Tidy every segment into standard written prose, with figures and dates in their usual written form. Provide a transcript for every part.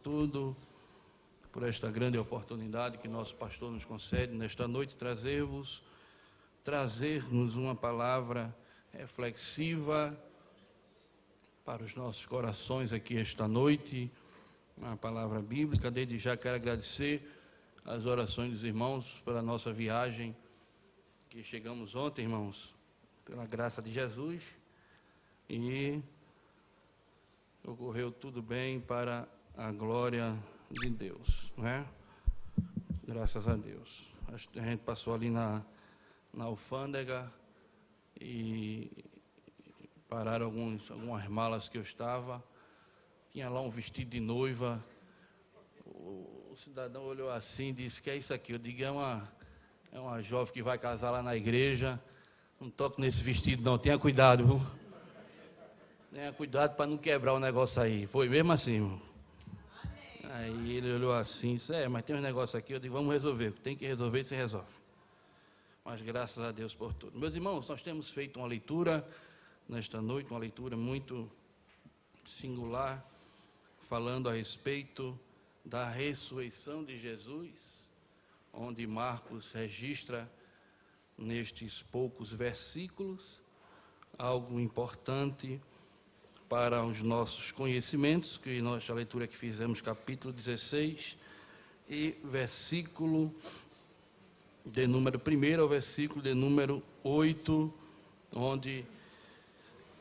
tudo, por esta grande oportunidade que nosso pastor nos concede nesta noite, trazer-nos uma palavra reflexiva para os nossos corações aqui esta noite, uma palavra bíblica. Desde já quero agradecer as orações dos irmãos pela nossa viagem, que chegamos ontem, irmãos, pela graça de Jesus, e ocorreu tudo bem para a glória de Deus, não é? Graças a Deus. A gente passou ali na alfândega e pararam algumas malas que eu estava. Tinha lá um vestido de noiva. O cidadão olhou assim e disse: "Que é isso aqui?" Eu digo: é uma jovem que vai casar lá na igreja. Não toque nesse vestido não, tenha cuidado, viu? Tenha cuidado para não quebrar o negócio aí. Foi mesmo assim, irmão. Aí ele olhou assim e disse: "Mas tem uns negócios aqui." Eu digo: "Vamos resolver, tem que resolver, se resolve." Mas graças a Deus por tudo. Meus irmãos, nós temos feito uma leitura nesta noite, uma leitura muito singular, falando a respeito da ressurreição de Jesus, onde Marcos registra nestes poucos versículos algo importante para os nossos conhecimentos, que nós, a leitura que fizemos, capítulo 16, e versículo de número 1 ao versículo de número 8, onde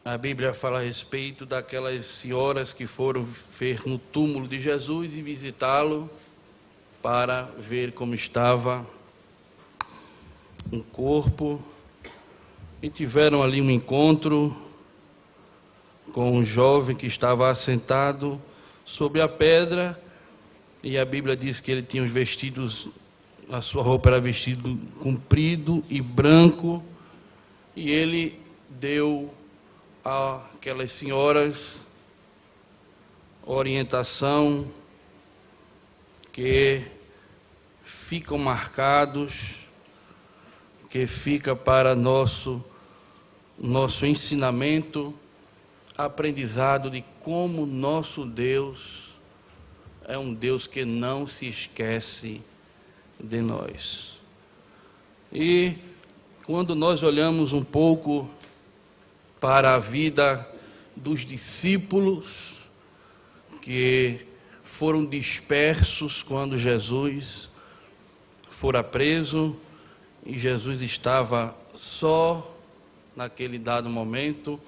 a Bíblia fala a respeito daquelas senhoras que foram ver no túmulo de Jesus e visitá-lo para ver como estava o corpo, e tiveram ali um encontro com um jovem que estava assentado sobre a pedra, e a Bíblia diz que ele tinha os vestidos, a sua roupa era vestido comprido e branco, e ele deu àquelas senhoras orientação que ficam marcados, que fica para nosso ensinamento, aprendizado de como nosso Deus é um Deus que não se esquece de nós. E quando nós olhamos um pouco para a vida dos discípulos que foram dispersos quando Jesus fora preso, e Jesus estava só naquele dado momento,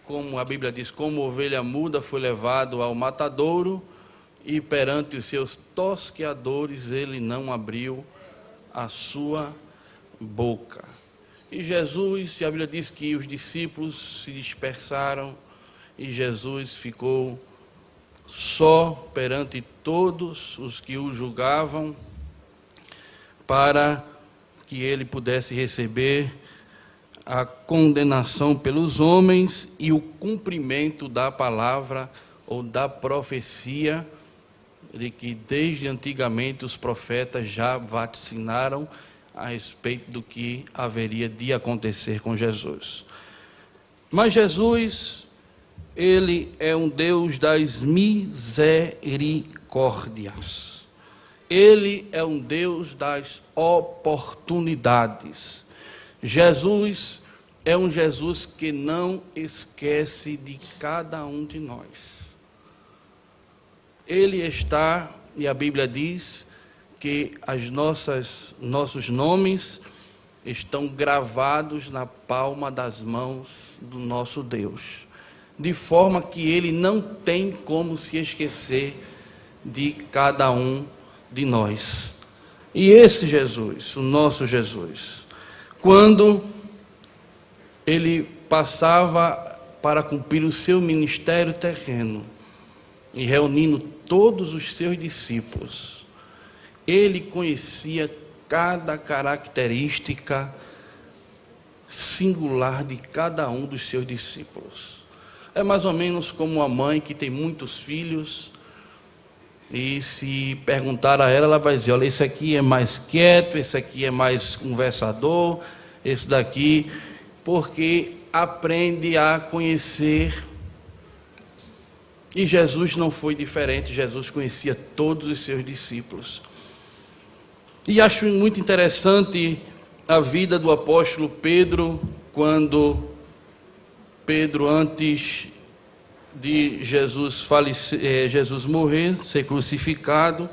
como a Bíblia diz, como ovelha muda foi levado ao matadouro, e perante os seus tosqueadores ele não abriu a sua boca. E Jesus, a Bíblia diz que os discípulos se dispersaram e Jesus ficou só perante todos os que o julgavam, para que ele pudesse receber a condenação pelos homens e o cumprimento da palavra ou da profecia de que desde antigamente os profetas já vaticinaram a respeito do que haveria de acontecer com Jesus. Mas Jesus, ele é um Deus das misericórdias. Ele é um Deus das oportunidades. Jesus é um Jesus que não esquece de cada um de nós. Ele está, e a Bíblia diz que nossos nomes estão gravados na palma das mãos do nosso Deus, de forma que Ele não tem como se esquecer de cada um de nós. E esse Jesus, o nosso Jesus, quando Ele passava para cumprir o seu ministério terreno, e reunindo todos os seus discípulos, ele conhecia cada característica singular de cada um dos seus discípulos. É mais ou menos como uma mãe que tem muitos filhos, e se perguntar a ela, ela vai dizer: olha, esse aqui é mais quieto, esse aqui é mais conversador, esse daqui, porque aprende a conhecer E Jesus não foi diferente, Jesus conhecia todos os seus discípulos. E acho muito interessante a vida do apóstolo Pedro, quando Pedro, antes de Jesus morrer, ser crucificado,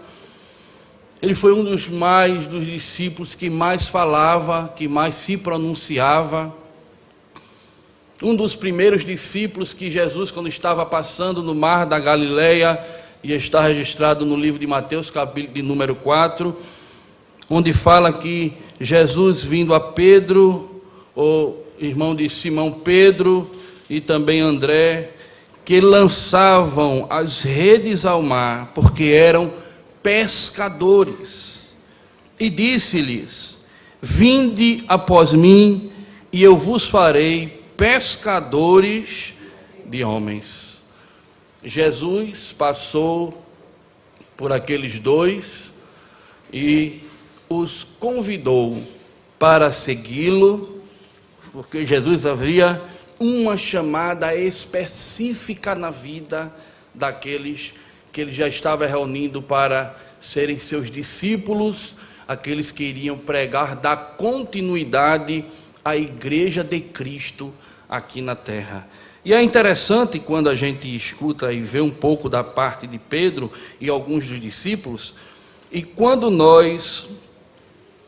ele foi um dos discípulos que mais falava, que mais se pronunciava. Um dos primeiros discípulos que Jesus, quando estava passando no mar da Galileia, e está registrado no livro de Mateus, capítulo de número 4, onde fala que Jesus, vindo a Pedro, o irmão de Simão Pedro e também André, que lançavam as redes ao mar, porque eram pescadores, e disse-lhes: vinde após mim, e eu vos farei pescadores de homens. Jesus passou por aqueles dois e os convidou para segui-lo, porque Jesus havia uma chamada específica na vida daqueles que ele já estava reunindo para serem seus discípulos, aqueles que iriam pregar, dar continuidade à igreja de Cristo aqui na terra. E é interessante quando a gente escuta e vê um pouco da parte de Pedro e alguns dos discípulos, e quando nós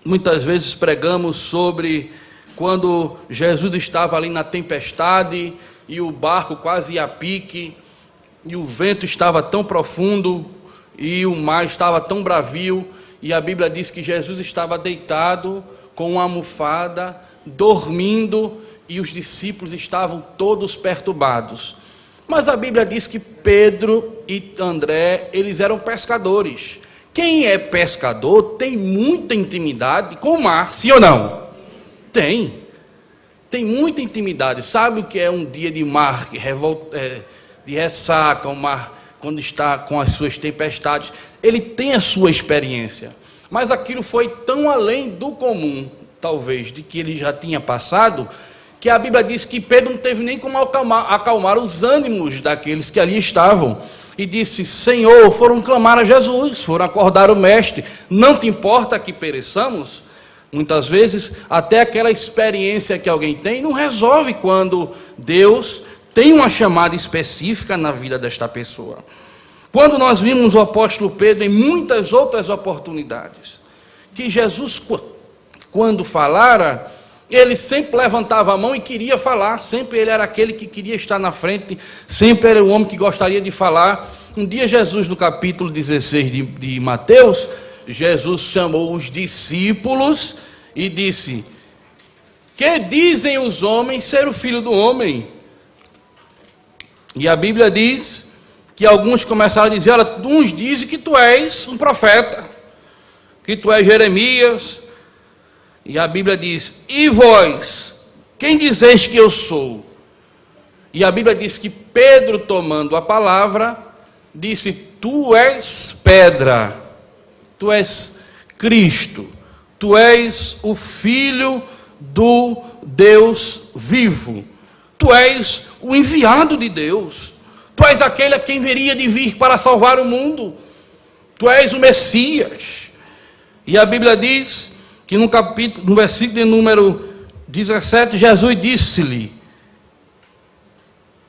muitas vezes pregamos sobre quando Jesus estava ali na tempestade e o barco quase ia a pique, e o vento estava tão profundo e o mar estava tão bravio, e a Bíblia diz que Jesus estava deitado com uma almofada, dormindo, e os discípulos estavam todos perturbados. Mas a Bíblia diz que Pedro e André, eles eram pescadores. Quem é pescador tem muita intimidade com o mar, sim ou não? Tem muita intimidade. Sabe o que é um dia de mar, de ressaca, o mar quando está com as suas tempestades? Ele tem a sua experiência, mas aquilo foi tão além do comum, talvez, de que ele já tinha passado, que a Bíblia diz que Pedro não teve nem como acalmar os ânimos daqueles que ali estavam, e disse: Senhor, foram clamar a Jesus, foram acordar o mestre, não te importa que pereçamos? Muitas vezes, até aquela experiência que alguém tem, não resolve quando Deus tem uma chamada específica na vida desta pessoa. Quando nós vimos o apóstolo Pedro em muitas outras oportunidades, que Jesus, quando falara, ele sempre levantava a mão e queria falar, sempre ele era aquele que queria estar na frente, sempre era o homem que gostaria de falar. Um dia Jesus, no capítulo 16 de Mateus, Jesus chamou os discípulos e disse: que dizem os homens ser o filho do homem? E a Bíblia diz que alguns começaram a dizer: olha, uns dizem que tu és um profeta, que tu és Jeremias. E a Bíblia diz: e vós, quem dizeis que eu sou? E a Bíblia diz que Pedro, tomando a palavra, disse: tu és pedra, tu és Cristo, tu és o Filho do Deus vivo, tu és o enviado de Deus, tu és aquele a quem viria de vir para salvar o mundo, tu és o Messias. E a Bíblia diz que no versículo de número 17, Jesus disse-lhe: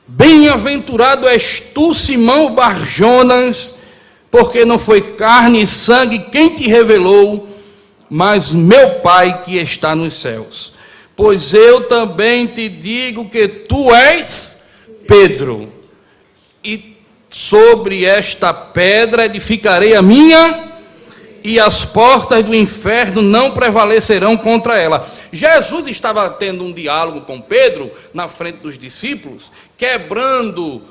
bem-aventurado és tu, Simão Bar-Jonas, porque não foi carne e sangue quem te revelou, mas meu Pai que está nos céus. Pois eu também te digo que tu és Pedro, e sobre esta pedra edificarei a minha, e as portas do inferno não prevalecerão contra ela. Jesus estava tendo um diálogo com Pedro, na frente dos discípulos, quebrando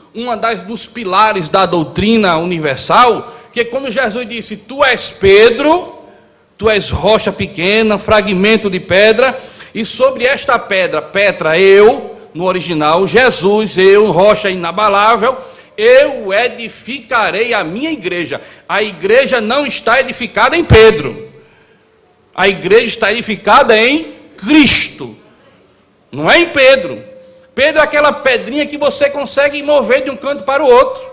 dos pilares da doutrina universal, que quando Jesus disse: tu és Pedro, tu és rocha pequena, fragmento de pedra, e sobre esta pedra, Petra, eu, no original, Jesus, eu, rocha inabalável, eu edificarei a minha igreja. A igreja não está edificada em Pedro, a igreja está edificada em Cristo, não é em Pedro. Pedro é aquela pedrinha que você consegue mover de um canto para o outro,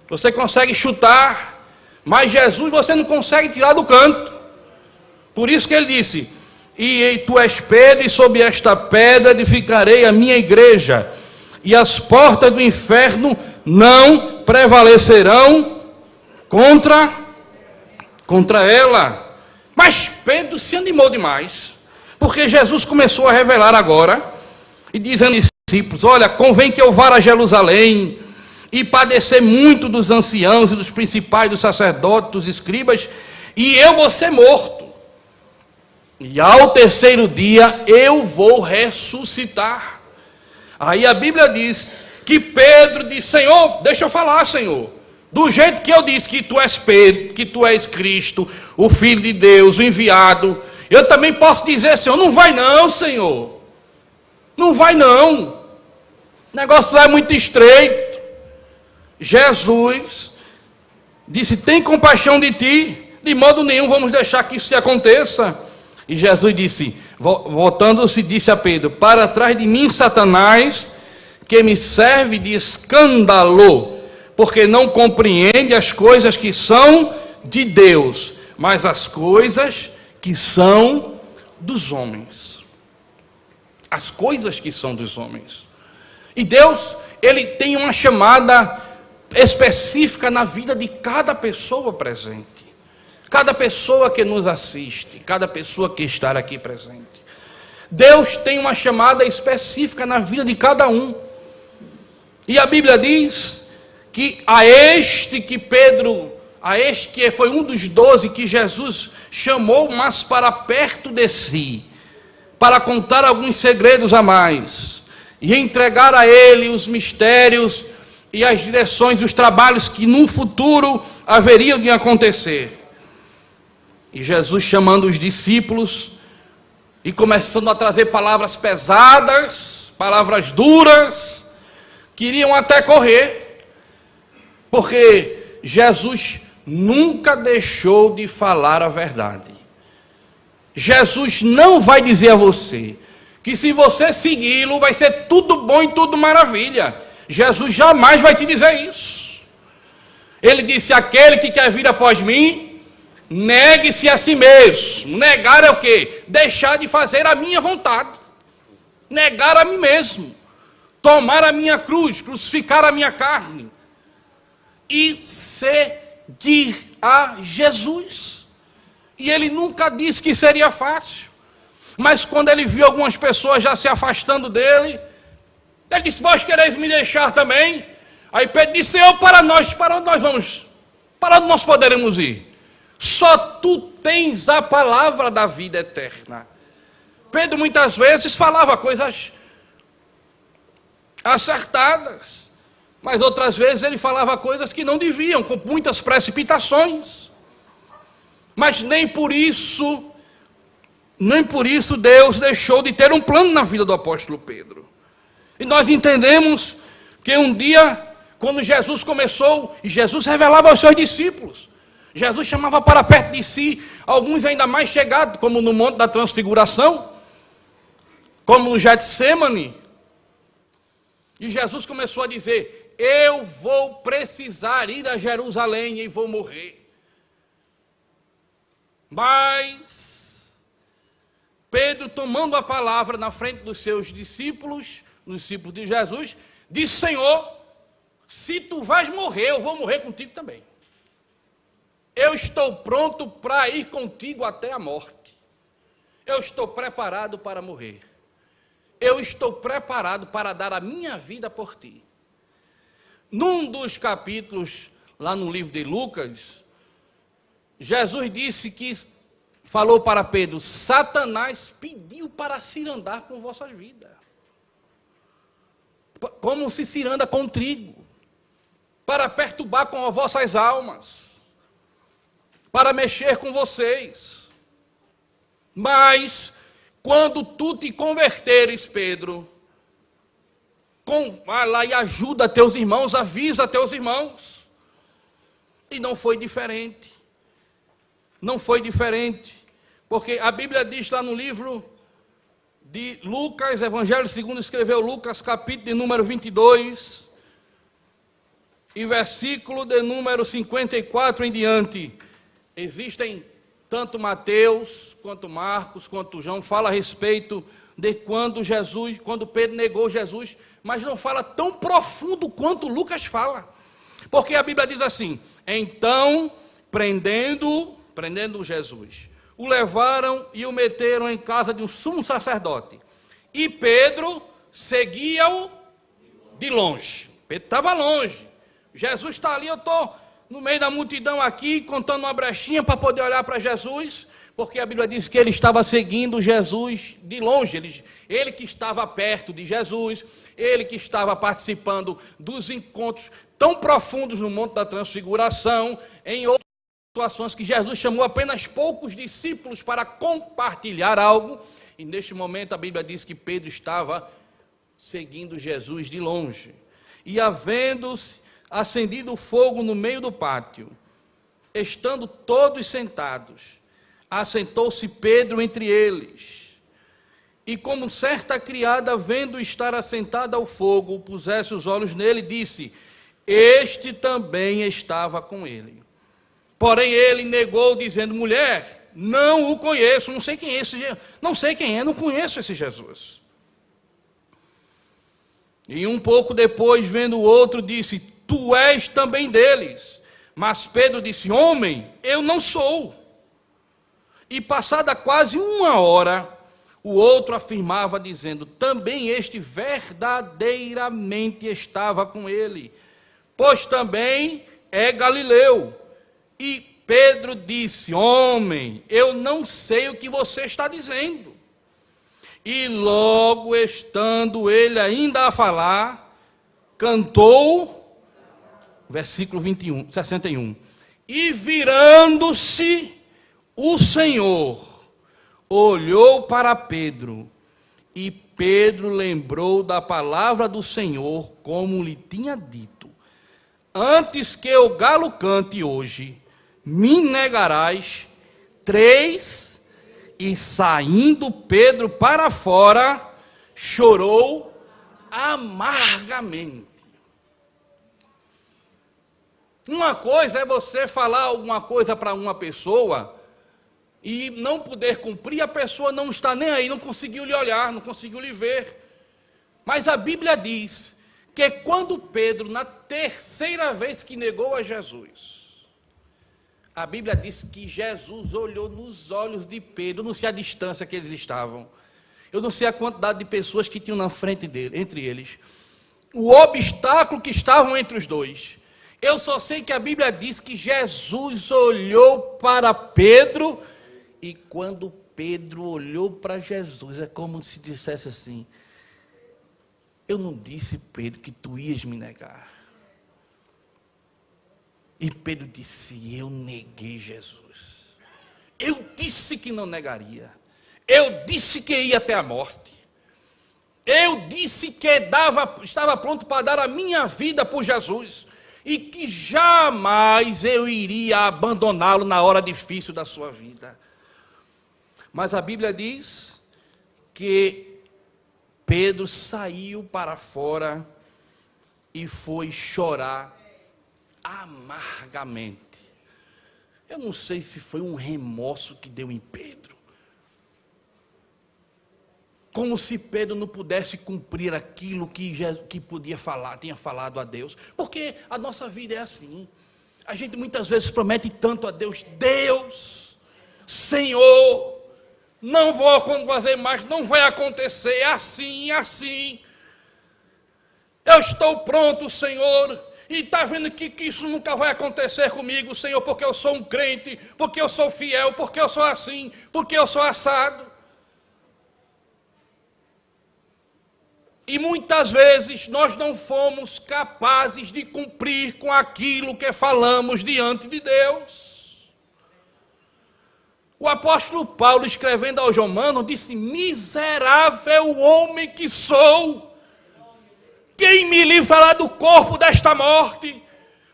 Você consegue chutar, mas Jesus você não consegue tirar do canto. Por isso que ele disse: e tu és Pedro, e sobre esta pedra edificarei a minha igreja, e as portas do inferno não prevalecerão contra ela. Mas Pedro se animou demais, porque Jesus começou a revelar agora, e dizendo aos discípulos: olha, convém que eu vá a Jerusalém, e padecer muito dos anciãos e dos principais, dos sacerdotes, dos escribas, e eu vou ser morto. E ao terceiro dia eu vou ressuscitar. Aí a Bíblia diz que Pedro disse: Senhor, deixa eu falar, Senhor. Do jeito que eu disse que tu és Pedro, que tu és Cristo, o Filho de Deus, o enviado, eu também posso dizer: Senhor, não vai não, Senhor. Não vai não. O negócio lá é muito estreito. Jesus disse: tem compaixão de ti, de modo nenhum vamos deixar que isso aconteça. E Jesus disse, voltando-se, disse a Pedro: para trás de mim, Satanás, que me serve de escândalo, porque não compreende as coisas que são de Deus, mas as coisas que são dos homens. As coisas que são dos homens. E Deus, Ele tem uma chamada específica na vida de cada pessoa presente. Cada pessoa que nos assiste, cada pessoa que está aqui presente. Deus tem uma chamada específica na vida de cada um. E a Bíblia diz que a este que foi um dos 12 que Jesus chamou, mas para perto de si, para contar alguns segredos a mais, e entregar a ele os mistérios e as direções, os trabalhos que no futuro haveriam de acontecer. E Jesus chamando os discípulos e começando a trazer palavras pesadas, palavras duras, queriam até correr, porque Jesus nunca deixou de falar a verdade. Jesus não vai dizer a você que se você segui-lo vai ser tudo bom e tudo maravilha. Jesus jamais vai te dizer isso. Ele disse: aquele que quer vir após mim, negue-se a si mesmo. Negar é o quê? Deixar de fazer a minha vontade. Negar a mim mesmo. Tomar a minha cruz, crucificar a minha carne. E seguir a Jesus. E ele nunca disse que seria fácil. Mas quando ele viu algumas pessoas já se afastando dele, ele disse: vós quereis me deixar também? Aí Pedro disse: Senhor, para onde nós vamos? Para onde nós poderemos ir? Só tu tens a palavra da vida eterna. Pedro muitas vezes falava coisas acertadas, mas outras vezes ele falava coisas que não deviam, com muitas precipitações. Mas nem por isso Deus deixou de ter um plano na vida do apóstolo Pedro. E nós entendemos que um dia, quando Jesus começou, e Jesus revelava aos seus discípulos, Jesus chamava para perto de si alguns ainda mais chegados, como no Monte da Transfiguração, como no Getsêmani. E Jesus começou a dizer: eu vou precisar ir a Jerusalém e vou morrer. Mas Pedro, tomando a palavra na frente dos seus discípulos, dos discípulos de Jesus, disse: Senhor, se tu vais morrer, eu vou morrer contigo também. Eu estou pronto para ir contigo até a morte. Eu estou preparado para morrer. Eu estou preparado para dar a minha vida por ti. Num dos capítulos, lá no livro de Lucas, Jesus disse que, falou para Pedro: Satanás pediu para cirandar com vossas vidas. Como se ciranda com trigo. Para perturbar com as vossas almas. Para mexer com vocês. Mas, quando tu te converteres, Pedro, vai lá e ajuda teus irmãos, avisa teus irmãos. E não foi diferente. Não foi diferente. Porque a Bíblia diz lá no livro de Lucas, Evangelho segundo escreveu Lucas, capítulo de número 22, e versículo de número 54 em diante, existem tanto Mateus, quanto Marcos, quanto João, fala a respeito de quando Pedro negou Jesus, mas não fala tão profundo quanto Lucas fala. Porque a Bíblia diz assim: então, prendendo Jesus, o levaram e o meteram em casa de um sumo sacerdote. E Pedro seguia-o de longe. Pedro estava longe. Jesus está ali, eu estou no meio da multidão aqui, contando uma brechinha para poder olhar para Jesus, porque a Bíblia diz que ele estava seguindo Jesus de longe, ele que estava perto de Jesus, ele que estava participando dos encontros tão profundos no Monte da Transfiguração, em outras situações que Jesus chamou apenas poucos discípulos para compartilhar algo, e neste momento a Bíblia diz que Pedro estava seguindo Jesus de longe, e havendo-se acendido o fogo no meio do pátio, estando todos sentados, assentou-se Pedro entre eles, e como certa criada, vendo estar assentada ao fogo, pusesse os olhos nele, disse: este também estava com ele. Porém ele negou, dizendo: mulher, não o conheço, não sei quem é esse, não conheço esse Jesus. E um pouco depois, vendo o outro, disse: tu és também deles. Mas Pedro disse: homem, eu não sou. E passada quase uma hora, o outro afirmava, dizendo: também este verdadeiramente estava com ele, pois também é Galileu. E Pedro disse: homem, eu não sei o que você está dizendo. E logo estando ele ainda a falar, cantou, versículo 61, e virando-se o Senhor, olhou para Pedro, e Pedro lembrou da palavra do Senhor, como lhe tinha dito: antes que o galo cante hoje, me negarás 3. E saindo Pedro para fora, chorou amargamente. Uma coisa é você falar alguma coisa para uma pessoa e não poder cumprir, a pessoa não está nem aí, não conseguiu lhe olhar, não conseguiu lhe ver. Mas a Bíblia diz que quando Pedro, na terceira vez que negou a Jesus, a Bíblia diz que Jesus olhou nos olhos de Pedro, eu não sei a distância que eles estavam, eu não sei a quantidade de pessoas que tinham na frente dele, entre eles, o obstáculo que estavam entre os dois. Eu só sei que a Bíblia diz que Jesus olhou para Pedro, e quando Pedro olhou para Jesus, é como se dissesse assim: eu não disse, Pedro, que tu ias me negar. E Pedro disse: eu neguei Jesus. Eu disse que não negaria. Eu disse que ia até a morte. Eu disse que estava pronto para dar a minha vida por Jesus. E que jamais eu iria abandoná-lo na hora difícil da sua vida. Mas a Bíblia diz que Pedro saiu para fora e foi chorar amargamente. Eu não sei se foi um remorso que deu em Pedro, como se Pedro não pudesse cumprir aquilo que podia falar, tinha falado a Deus, porque a nossa vida é assim. A gente muitas vezes promete tanto a Deus: Deus, Senhor, não vou fazer mais, não vai acontecer, é assim, assim. Eu estou pronto, Senhor. E está vendo que isso nunca vai acontecer comigo, Senhor, porque eu sou um crente, porque eu sou fiel, porque eu sou assim, porque eu sou assado. E muitas vezes nós não fomos capazes de cumprir com aquilo que falamos diante de Deus. O apóstolo Paulo, escrevendo aos Romanos, disse: miserável homem que sou, quem me livrará do corpo desta morte?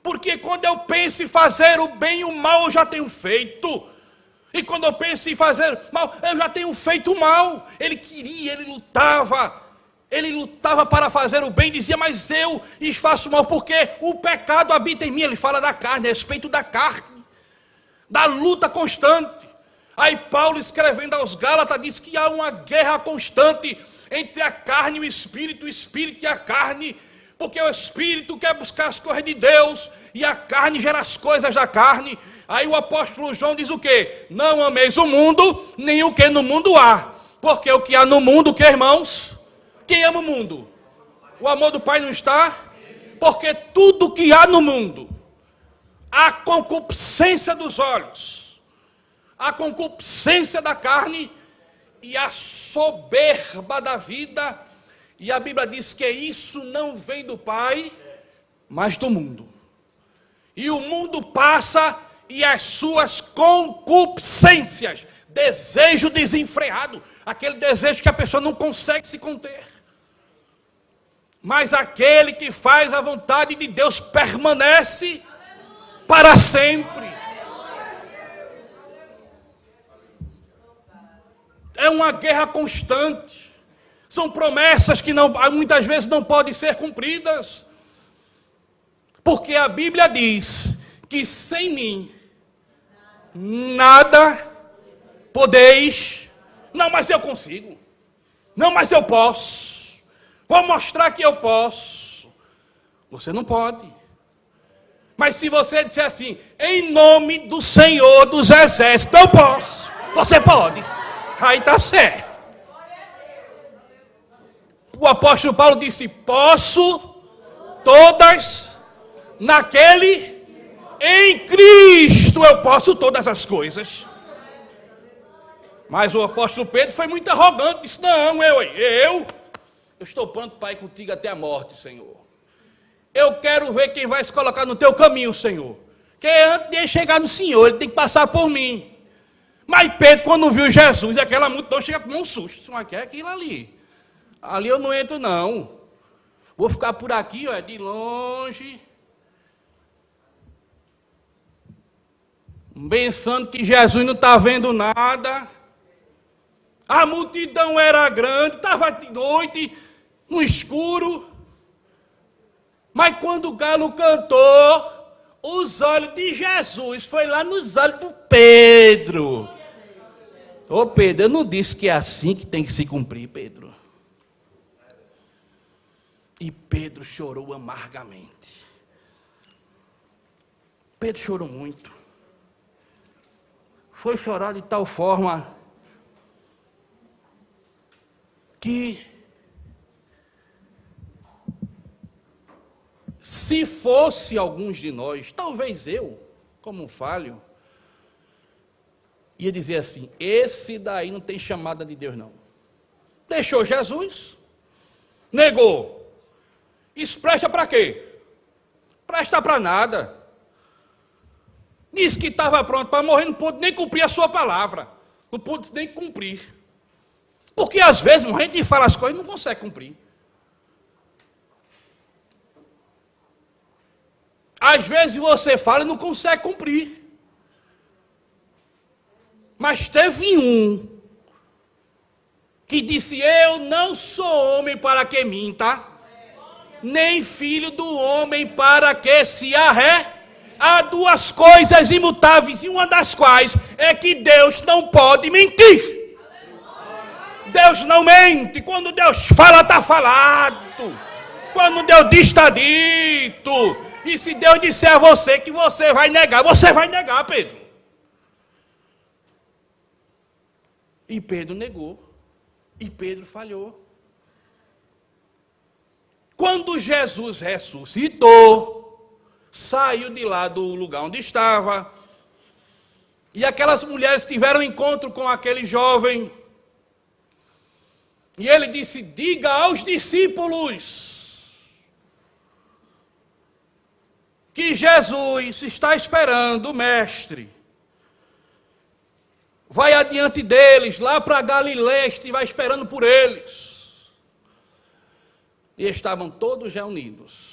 Porque quando eu penso em fazer o bem e o mal, eu já tenho feito. E quando eu penso em fazer mal, eu já tenho feito o mal. Ele queria, ele lutava. Ele lutava para fazer o bem, dizia, mas eu faço o mal, porque o pecado habita em mim. Ele fala da carne, a respeito da carne, da luta constante. Aí Paulo, escrevendo aos Gálatas, diz que há uma guerra constante entre a carne e o espírito e a carne, porque o espírito quer buscar as coisas de Deus, e a carne gera as coisas da carne. Aí o apóstolo João diz o quê? Não ameis o mundo, nem o que no mundo há. Porque o que há no mundo, o que, irmãos? Quem ama o mundo? O amor do Pai não está? Porque tudo que há no mundo, a concupiscência dos olhos, a concupiscência da carne e a soberba da vida, e a Bíblia diz que isso não vem do Pai, mas do mundo. E o mundo passa e as suas concupiscências, desejo desenfreado, aquele desejo que a pessoa não consegue se conter. Mas aquele que faz a vontade de Deus permanece para sempre. É uma guerra constante. São promessas que muitas vezes não podem ser cumpridas. Porque a Bíblia diz que sem mim nada podeis. Não, mas eu consigo. Não, mas eu posso. Vou mostrar que eu posso. Você não pode. Mas se você disser assim, em nome do Senhor dos Exércitos, eu posso. Você pode. Aí está certo. O apóstolo Paulo disse, posso todas naquele, em Cristo eu posso todas as coisas. Mas o apóstolo Pedro foi muito arrogante, disse, não, eu estou pronto para ir contigo até a morte, Senhor. Eu quero ver quem vai se colocar no teu caminho, Senhor. Que antes de ele chegar no Senhor, ele tem que passar por mim. Mas Pedro, quando viu Jesus, aquela multidão chega com um susto. Mas que é aquilo ali? Ali eu não entro, não. Vou ficar por aqui, ó, de longe. Pensando que Jesus não está vendo nada. A multidão era grande, estava de noite, no escuro. Mas quando o galo cantou, os olhos de Jesus foi lá nos olhos do Pedro. Ô Pedro, eu não disse que é assim que tem que se cumprir, Pedro. E Pedro chorou amargamente. Pedro chorou muito. Foi chorar de tal forma que, se fosse alguns de nós, talvez eu, como um falho, ia dizer assim, esse daí não tem chamada de Deus não. Deixou Jesus, negou. Isso presta para quê? Presta para nada. Disse que estava pronto para morrer, não pôde nem cumprir a sua palavra. Não pôde nem cumprir. Porque às vezes a gente fala as coisas e não consegue cumprir. Às vezes você fala e não consegue cumprir. Mas teve um que disse, eu não sou homem para que minta, nem filho do homem para que se arre. Há duas coisas imutáveis, e uma das quais é que Deus não pode mentir. Deus não mente. Quando Deus fala, está falado. Quando Deus diz, está dito. E se Deus disser a você que você vai negar Pedro. E Pedro negou. E Pedro falhou. Quando Jesus ressuscitou, saiu de lá do lugar onde estava, e aquelas mulheres tiveram encontro com aquele jovem, e ele disse, diga aos discípulos que Jesus está esperando o mestre. Vai adiante deles, lá para Galileia, estiver esperando por eles. E estavam todos reunidos.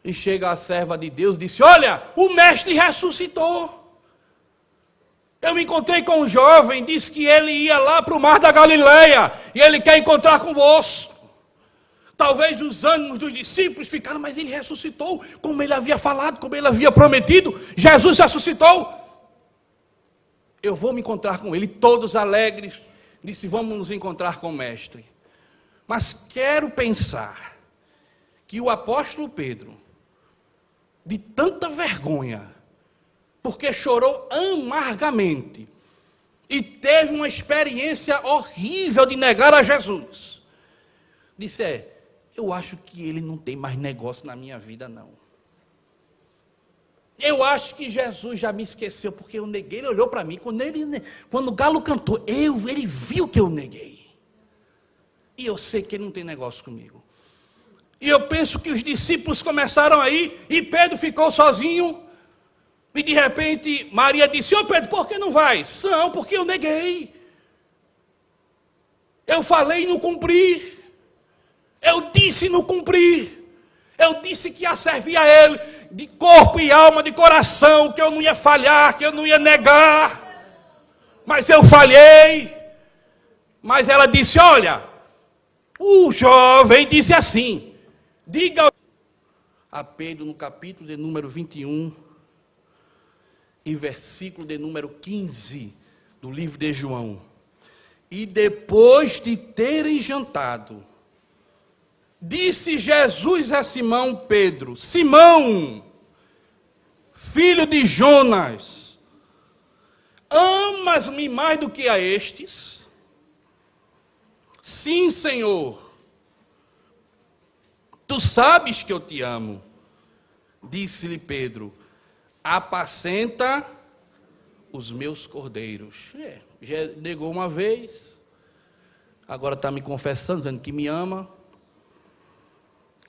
E chega a serva de Deus e disse, olha, o mestre ressuscitou. Eu me encontrei com um jovem, disse que ele ia lá para o mar da Galileia, e ele quer encontrar convosco. Talvez os ânimos dos discípulos ficaram, mas ele ressuscitou, como ele havia falado, como ele havia prometido. Jesus ressuscitou. Eu vou me encontrar com ele. Todos alegres, disse, vamos nos encontrar com o mestre. Mas quero pensar que o apóstolo Pedro, de tanta vergonha, porque chorou amargamente, e teve uma experiência horrível de negar a Jesus, disse, eu acho que ele não tem mais negócio na minha vida, não. Eu acho que Jesus já me esqueceu, porque eu neguei. Ele olhou para mim, quando o galo cantou, ele viu que eu neguei. E eu sei que ele não tem negócio comigo. E eu penso que os discípulos começaram a ir, e Pedro ficou sozinho, e de repente Maria disse, Pedro, por que não vais? Não, porque eu neguei. Eu falei e não cumpri. Eu disse e não cumpri. Eu disse que ia servir a ele, de corpo e alma, de coração, que eu não ia falhar, que eu não ia negar. Mas eu falhei. Mas ela disse, olha, o jovem disse assim, diga a Pedro no capítulo de número 21, e versículo de número 15, do livro de João. E depois de terem jantado, disse Jesus a Simão Pedro, Simão, filho de Jonas, amas-me mais do que a estes? Sim, Senhor. Tu sabes que eu te amo. Disse-lhe Pedro, apacenta os meus cordeiros. Já negou uma vez, agora está me confessando, dizendo que me ama.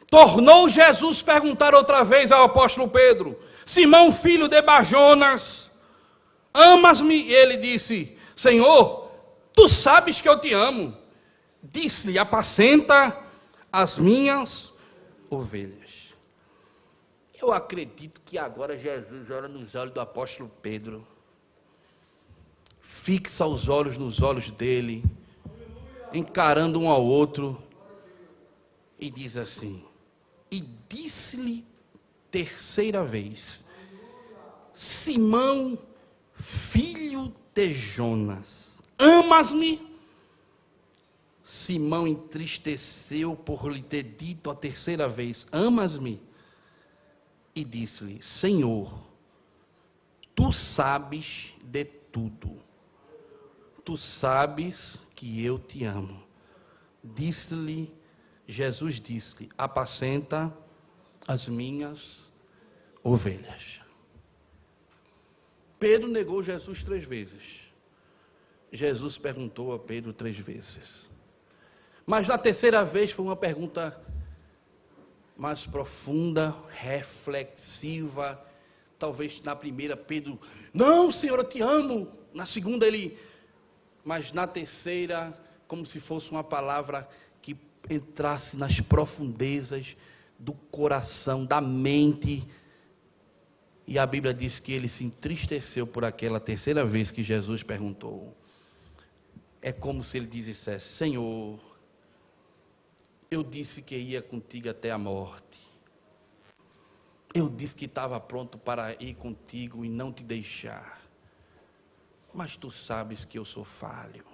Tornou Jesus perguntar outra vez ao apóstolo Pedro, Simão, filho de Barjonas, amas-me? Ele disse, Senhor, tu sabes que eu te amo. Disse-lhe, apacenta as minhas ovelhas. Eu acredito que agora Jesus olha nos olhos do apóstolo Pedro, fixa os olhos nos olhos dele, encarando um ao outro, e diz assim, e disse-lhe terceira vez, Simão, filho de Jonas, amas-me? Simão entristeceu por lhe ter dito a terceira vez, amas-me? E disse-lhe, Senhor, tu sabes de tudo, tu sabes que eu te amo. Jesus disse-lhe, apacenta as minhas ovelhas. Pedro negou Jesus 3 vezes. Jesus perguntou a Pedro 3 vezes. Mas na terceira vez foi uma pergunta mais profunda, reflexiva. Talvez na primeira Pedro, não, Senhor, eu te amo. Na segunda mas na terceira, como se fosse uma palavra que entrasse nas profundezas do coração, da mente. E a Bíblia diz que ele se entristeceu por aquela terceira vez que Jesus perguntou. É como se ele dissesse, Senhor, eu disse que ia contigo até a morte. Eu disse que estava pronto para ir contigo e não te deixar. Mas tu sabes que eu sou falho.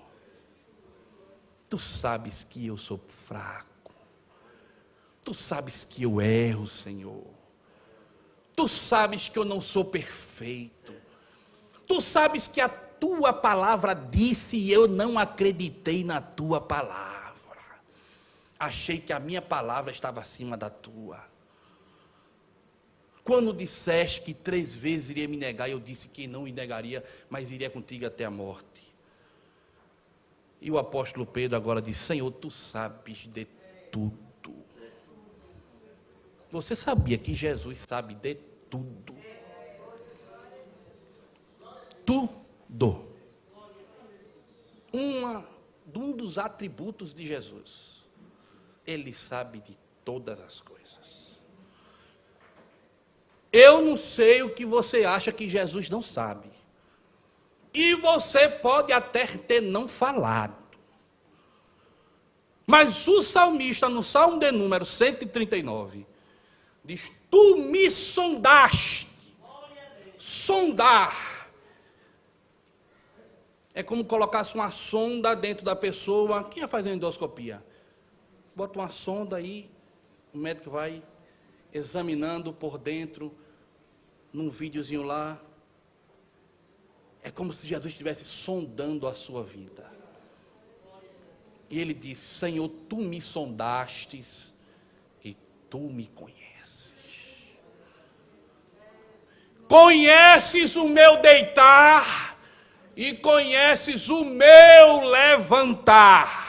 Tu sabes que eu sou fraco. Tu sabes que eu erro, Senhor. Tu sabes que eu não sou perfeito. Tu sabes que a tua palavra disse e eu não acreditei na tua palavra. Achei que a minha palavra estava acima da tua. Quando disseste que 3 vezes iria me negar, eu disse que não me negaria, mas iria contigo até a morte. E o apóstolo Pedro agora diz, Senhor, tu sabes de tudo. Você sabia que Jesus sabe de tudo? Tudo. Um dos atributos de Jesus. Ele sabe de todas as coisas. Eu não sei o que você acha que Jesus não sabe. E você pode até ter não falado. Mas o salmista, no Salmo de número 139, diz: tu me sondaste. Sondar é como colocasse uma sonda dentro da pessoa. Quem ia fazer endoscopia? Bota uma sonda aí, o médico vai examinando por dentro, num videozinho lá. É como se Jesus estivesse sondando a sua vida. E ele disse: Senhor, tu me sondastes e tu me conheces. Conheces o meu deitar e conheces o meu levantar.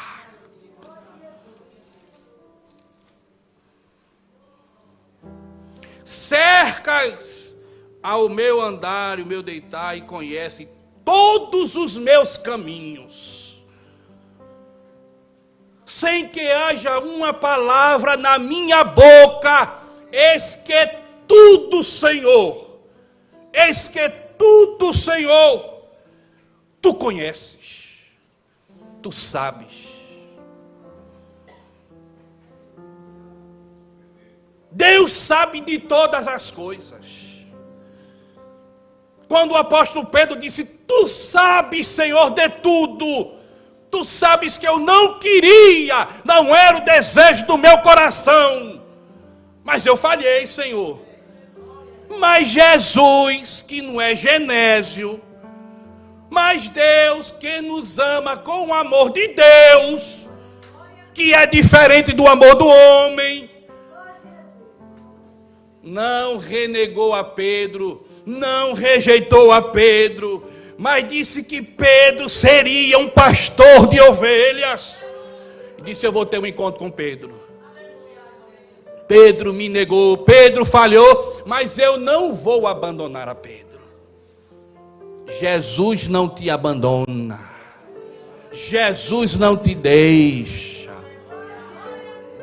Cercas ao meu andar e o meu deitar e conhece todos os meus caminhos, sem que haja uma palavra na minha boca. Eis que tudo, Senhor, eis que tudo, Senhor, tu conheces, tu sabes. Deus sabe de todas as coisas. Quando o apóstolo Pedro disse: tu sabes, Senhor, de tudo. Tu sabes que eu não queria, não era o desejo do meu coração. Mas eu falhei, Senhor. Mas Jesus, que não é Genésio, mas Deus que nos ama com o amor de Deus, que é diferente do amor do homem, não renegou a Pedro, não rejeitou a Pedro, mas disse que Pedro seria um pastor de ovelhas. E disse: eu vou ter um encontro com Pedro. Pedro me negou, Pedro falhou, mas eu não vou abandonar a Pedro. Jesus não te abandona. Jesus não te deixa.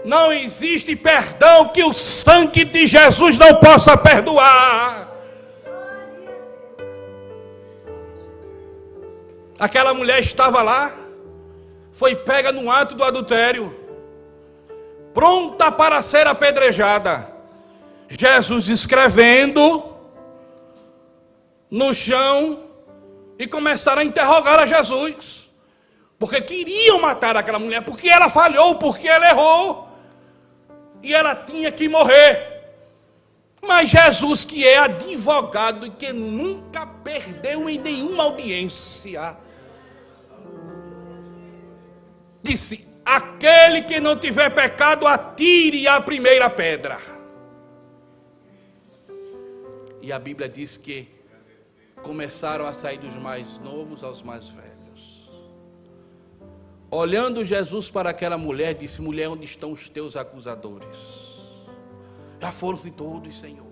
Não existe perdão que o sangue de Jesus não possa perdoar. Aquela mulher estava lá, foi pega no ato do adultério, pronta para ser apedrejada. Jesus escrevendo no chão e começaram a interrogar a Jesus, porque queriam matar aquela mulher, porque ela falhou, porque ela errou, e ela tinha que morrer. Mas Jesus, que é advogado e que nunca perdeu em nenhuma audiência, disse: aquele que não tiver pecado, atire a primeira pedra. E a Bíblia diz que começaram a sair dos mais novos aos mais velhos. Olhando Jesus para aquela mulher, disse: mulher, onde estão os teus acusadores? Já foram-se todos, Senhor.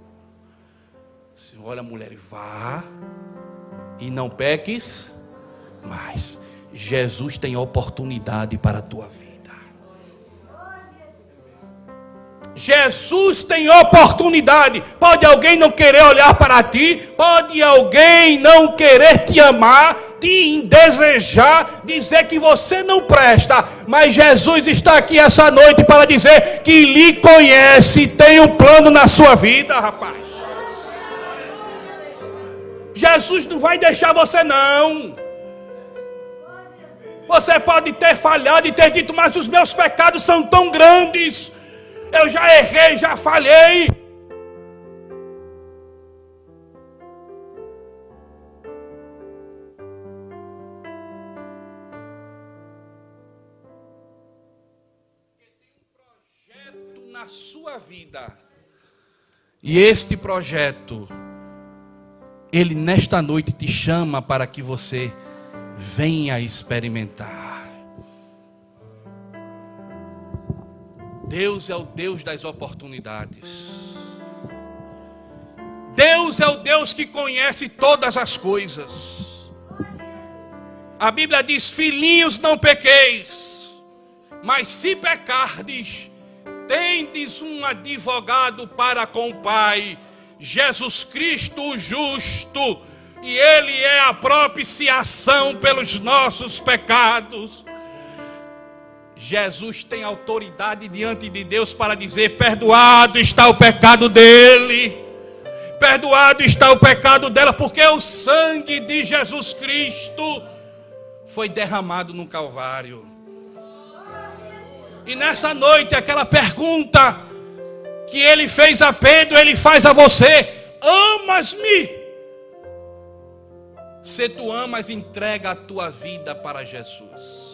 Senhor, olha a mulher, vá e não peques mais. Jesus tem oportunidade para a tua vida. Jesus tem oportunidade. Pode alguém não querer olhar para ti, pode alguém não querer te amar, te desejar, dizer que você não presta, mas Jesus está aqui essa noite para dizer que lhe conhece, tem um plano na sua vida, rapaz. Jesus não vai deixar você não. Você pode ter falhado e ter dito: mas os meus pecados são tão grandes, eu já errei, já falhei. Tem um projeto na sua vida, e este projeto, ele nesta noite te chama para que você venha experimentar. Deus é o Deus das oportunidades. Deus é o Deus que conhece todas as coisas. A Bíblia diz: filhinhos, não pequeis, mas se pecardes, tendes um advogado para com o Pai, Jesus Cristo o justo. E Ele é a propiciação pelos nossos pecados. Jesus tem autoridade diante de Deus para dizer: perdoado está o pecado dele, perdoado está o pecado dela, porque o sangue de Jesus Cristo foi derramado no Calvário. E nessa noite, aquela pergunta que ele fez a Pedro, ele faz a você: amas-me? Se tu amas, entrega a tua vida para Jesus.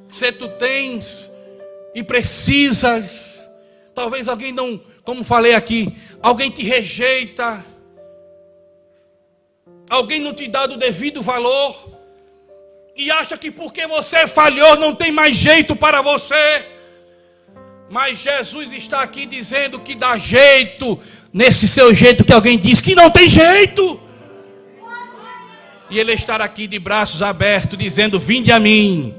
Se tu tens e precisas, talvez alguém não, como falei aqui, alguém te rejeita, alguém não te dá o devido valor, e acha que porque você falhou não tem mais jeito para você. Mas Jesus está aqui dizendo que dá jeito nesse seu jeito que alguém diz que não tem jeito. E Ele está aqui de braços abertos dizendo: vinde a mim,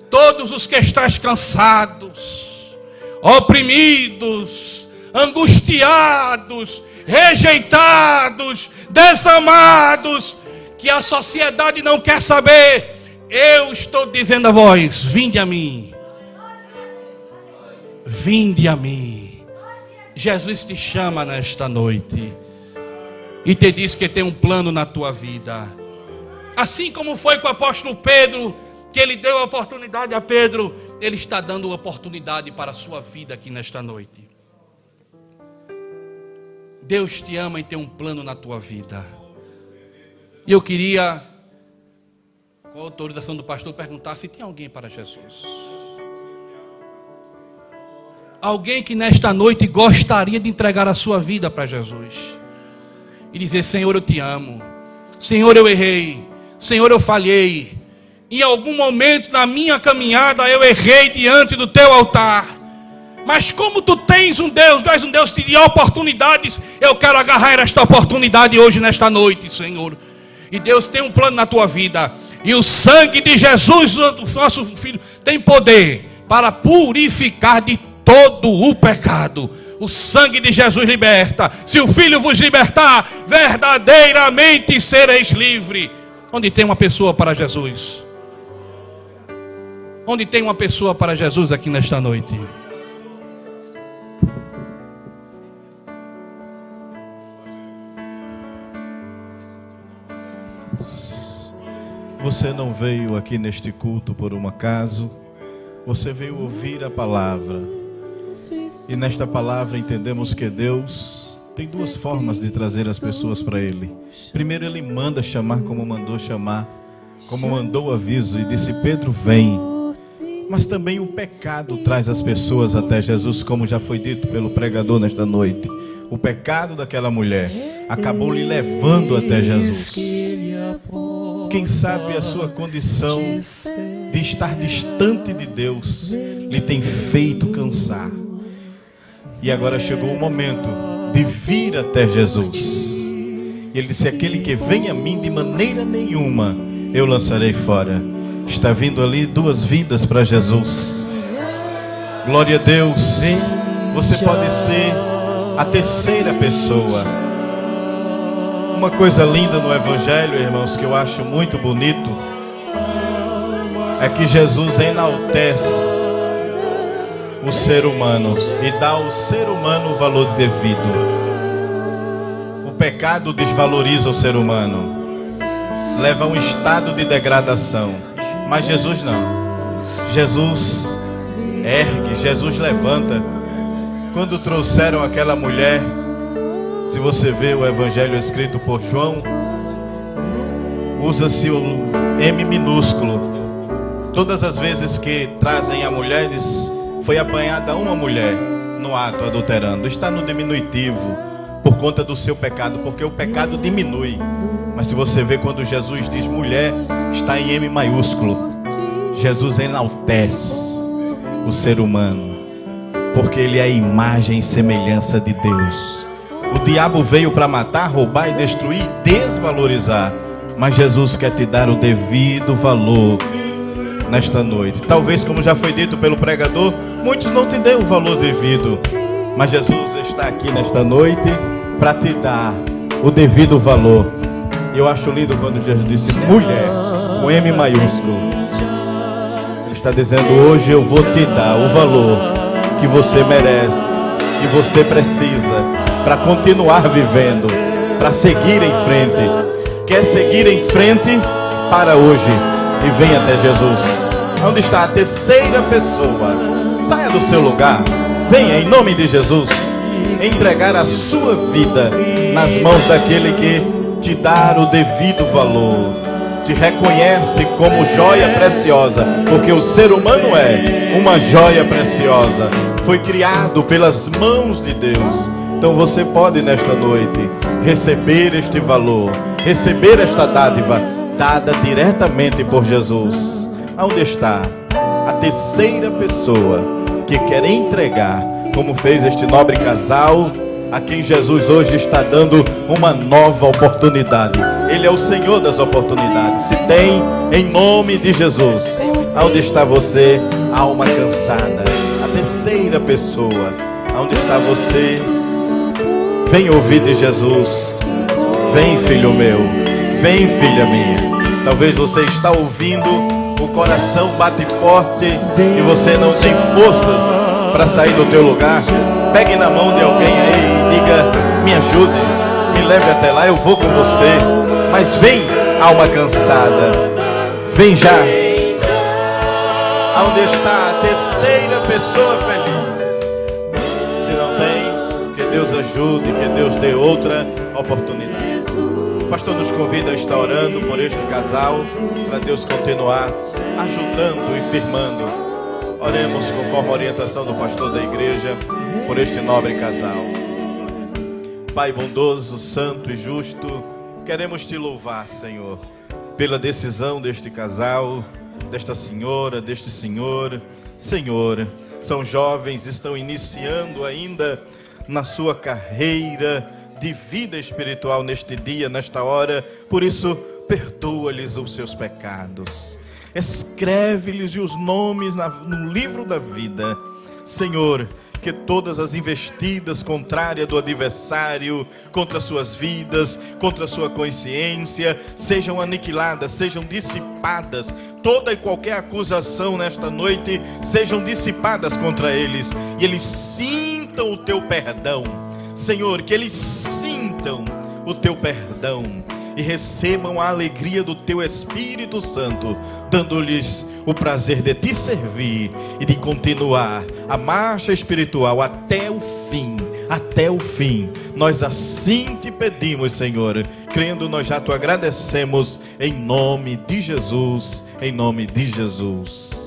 todos os que estáis cansados, oprimidos, angustiados, rejeitados, desamados, que a sociedade não quer saber. Eu estou dizendo a vós: vinde a mim. Vinde a mim. Jesus te chama nesta noite e te diz que tem um plano na tua vida. Assim como foi com o apóstolo Pedro, que ele deu a oportunidade a Pedro, Ele está dando oportunidade para a sua vida aqui nesta noite. Deus te ama e tem um plano na tua vida. E eu queria, com a autorização do pastor, perguntar se tem alguém para Jesus. Alguém que nesta noite gostaria de entregar a sua vida para Jesus e dizer: Senhor, eu te amo. Senhor, eu errei. Senhor, eu falhei. Em algum momento na minha caminhada eu errei diante do teu altar. Mas como tu tens um Deus, tu és um Deus que te dá oportunidades, eu quero agarrar esta oportunidade hoje, nesta noite, Senhor. E Deus tem um plano na tua vida. E o sangue de Jesus, nosso Filho, tem poder para purificar de todo o pecado. O sangue de Jesus liberta. Se o Filho vos libertar, verdadeiramente sereis livres. Onde tem uma pessoa para Jesus? Onde tem uma pessoa para Jesus aqui nesta noite? Você não veio aqui neste culto por um acaso. Você veio ouvir a palavra. E nesta palavra entendemos que Deus tem duas formas de trazer as pessoas para Ele. Primeiro, Ele manda chamar como mandou chamar, como mandou o aviso e disse: Pedro, vem. Mas também o pecado traz as pessoas até Jesus, como já foi dito pelo pregador nesta noite. O pecado daquela mulher acabou lhe levando até Jesus. Quem sabe a sua condição de estar distante de Deus lhe tem feito cansar. E agora chegou o momento de vir até Jesus. E Ele disse: aquele que vem a mim, de maneira nenhuma eu lançarei fora. Está vindo ali duas vidas para Jesus. Glória a Deus. Você pode ser a terceira pessoa. Uma coisa linda no Evangelho, irmãos, que eu acho muito bonito, é que Jesus enaltece o ser humano e dá ao ser humano o valor devido. O pecado desvaloriza o ser humano, leva a um estado de degradação. Mas Jesus não. Jesus ergue, Jesus levanta. Quando trouxeram aquela mulher, se você vê o evangelho escrito por João, usa-se o M minúsculo. Todas as vezes que trazem a mulher, diz: foi apanhada uma mulher no ato adulterando. Está no diminutivo por conta do seu pecado, porque o pecado diminui. Mas se você vê quando Jesus diz mulher, está em M maiúsculo. Jesus enaltece o ser humano, porque ele é a imagem e semelhança de Deus. O diabo veio para matar, roubar e destruir, desvalorizar. Mas Jesus quer te dar o devido valor nesta noite. Talvez, como já foi dito pelo pregador, muitos não te dêem o valor devido. Mas Jesus está aqui nesta noite para te dar o devido valor. E eu acho lindo quando Jesus disse mulher, com M maiúsculo. Ele está dizendo: hoje eu vou te dar o valor que você merece, que você precisa, para continuar vivendo, para seguir em frente. Quer seguir em frente? Para hoje e venha até Jesus. Onde está a terceira pessoa? Saia do seu lugar, venha em nome de Jesus entregar a sua vida nas mãos daquele que te dá o devido valor, te reconhece como joia preciosa, porque o ser humano é uma joia preciosa, foi criado pelas mãos de Deus. Então você pode nesta noite receber este valor, receber esta dádiva dada diretamente por Jesus. Onde está a terceira pessoa que quer entregar, como fez este nobre casal, a quem Jesus hoje está dando uma nova oportunidade? Ele é o Senhor das oportunidades. Se tem, em nome de Jesus. Onde está você, alma cansada? A terceira pessoa. Onde está você? Vem ouvir de Jesus. Vem, filho meu. Vem, filha minha. Talvez você está ouvindo, o coração bate forte e você não tem forças para sair do teu lugar. Pegue na mão de alguém aí e diga: me ajude, me leve até lá, eu vou com você. Mas vem, alma cansada, vem já. Onde está a terceira pessoa feliz? Se não tem, que Deus ajude, que Deus dê outra oportunidade. O pastor nos convida a estar orando por este casal, para Deus continuar ajudando e firmando. Oremos conforme a orientação do pastor da igreja por este nobre casal. Pai bondoso, santo e justo, queremos te louvar, Senhor, pela decisão deste casal, desta senhora, deste senhor. Senhor, são jovens, estão iniciando ainda na sua carreira de vida espiritual neste dia, nesta hora. Por isso, perdoa-lhes os seus pecados. Escreve-lhes os nomes no livro da vida. Senhor, que todas as investidas contrárias do adversário contra suas vidas, contra sua consciência, sejam aniquiladas, sejam dissipadas. Toda e qualquer acusação nesta noite sejam dissipadas contra eles, e eles sintam o teu perdão. Senhor, que eles sintam o teu perdão e recebam a alegria do teu Espírito Santo, dando-lhes o prazer de te servir e de continuar a marcha espiritual até o fim, até o fim. Nós assim te pedimos, Senhor, crendo nós já te agradecemos, em nome de Jesus, em nome de Jesus.